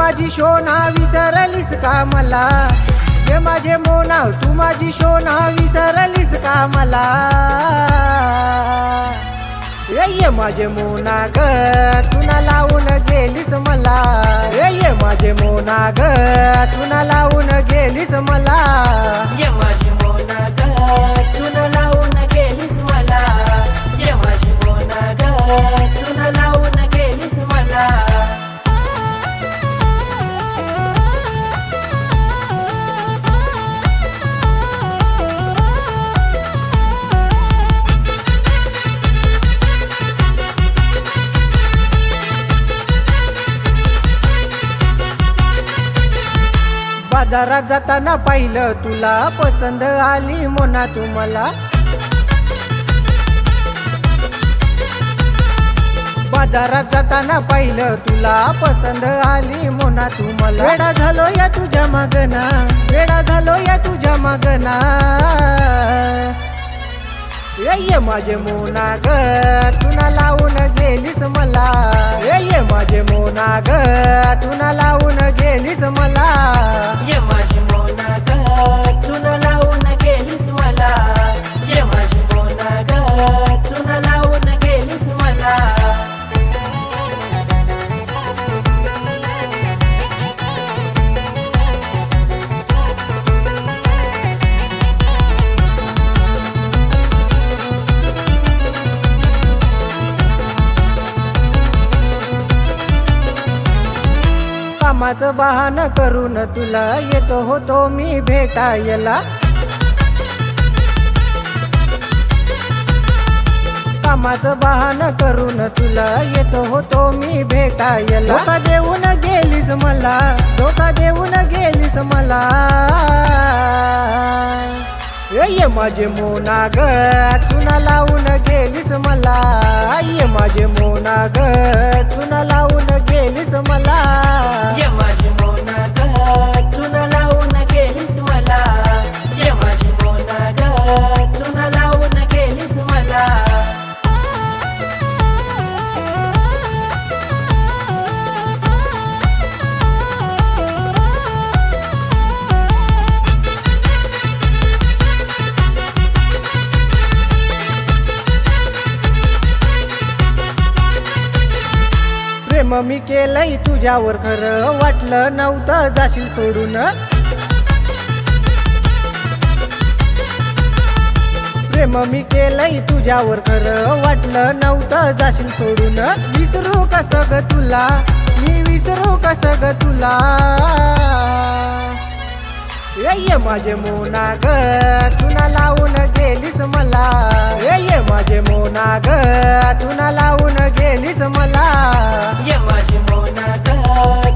माझी शोना विसरलीस का मला, ये माझे मोना तू माझी शोना विसरलीस का मला, ये माझे मोना ग तुला लावून गेलीस मला, ये माझे मोना ग तुला लावून गेलीस मला, ये माझी मोना ग तुला लावून गेलीस मला, ये माझी मोना ग तुला लावून गेलीस मला. बाजारात जाताना पाहिलं तुला, पसंत आली मोना तुम्हाला, बाजारात जाताना पाहिलं तुला, पसंत आली मोना तुम्हाला. वेडा झालो या तुझ्या मागना, वेडा झालो या तुझ्या मागना, ये माझे मोना ग तुला लावून गेलीस मला, ये माझे मोना ग तुला लावून गेलीस मला, ये माझी मोना ग तुला लावून गेलीस मला, ये माझी मोना ग तुला लावून गेलीस मला. कामाचं बहाणं करून तुला येतो होतो मी भेटायला, कामाचं बहाणं करून तुला येतो होतो मी भेटायला. धोका देऊन गेलीस मला, धोका देऊन गेलीस मला, ये माझे मोना ग चुना लावून गेलीस मला, ये माझे मोना ग चुना लावून गेलीस मला, ये माझी मोना ग तुला लावून गेलीस मला, ये माझी मोना ग तुला लावून गेलीस मला. प्रेम मी केलंय तुझ्यावर, खरं वाटलं नव्हतं जाशील सोडून, प्रेम मी केलंय तुझ्यावर, खरं वाटलं नव्हतं जाशील सोडून. विसरू कसं ग तुला, मी विसरू कसं ग तुला, ये माझे मोना ग तुला लावून गेलीस मला, ये माझे मोना ग तुला लावून गेलीस मला, ये माझी मोना ग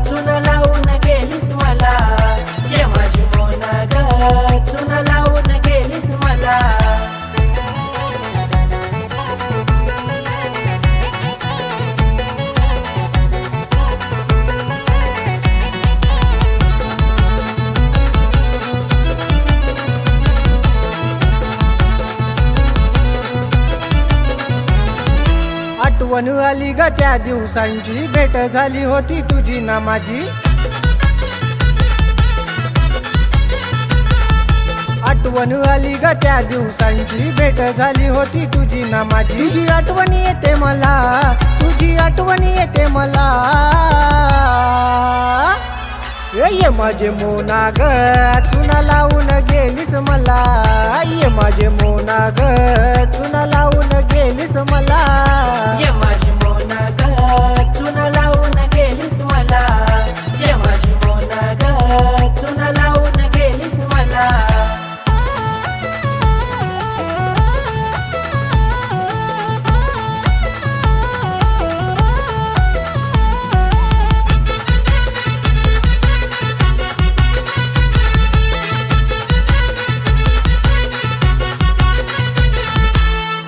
तुला लावून गेलीस मला, ये माझी मोना ग तुला लावून गेलीस मला. आठवण आली ग त्या दिवसांची, भेट झाली होती तुझी ना माझी, आठवण आली ग त्या दिवसांची, भेट झाली होती तुझी ना माझी. तुझी आठवण येते मला, तुझी आठवण येते मला, ये माझे मोना ग चुना लावून गेलीस मला, ये माझे मोना ग चुना लावून गेलीस मला, ये माझी मोना ग तुला लावून गेलीस मला, ये माझी मोना ग तुला लावून गेलीस मला.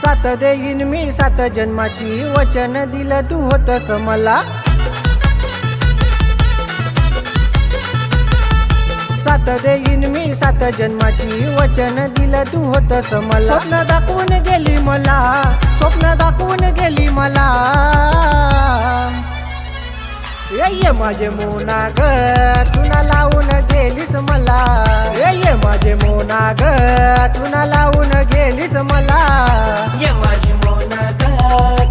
साथ देईन मी 7 जन्माची, वचन दिलं तू होतस मला, साथ देईन मी 7 जन्माची, वचन दिलं तू होतस मला. स्वप्न दाखवून गेली मला, स्वप्न दाखवून गेली मला, ये माझे मोना ग तुना लावून गेलीस मला ये माझे मोना ग तुना लावून गेलीस मला ये माझी मोना ग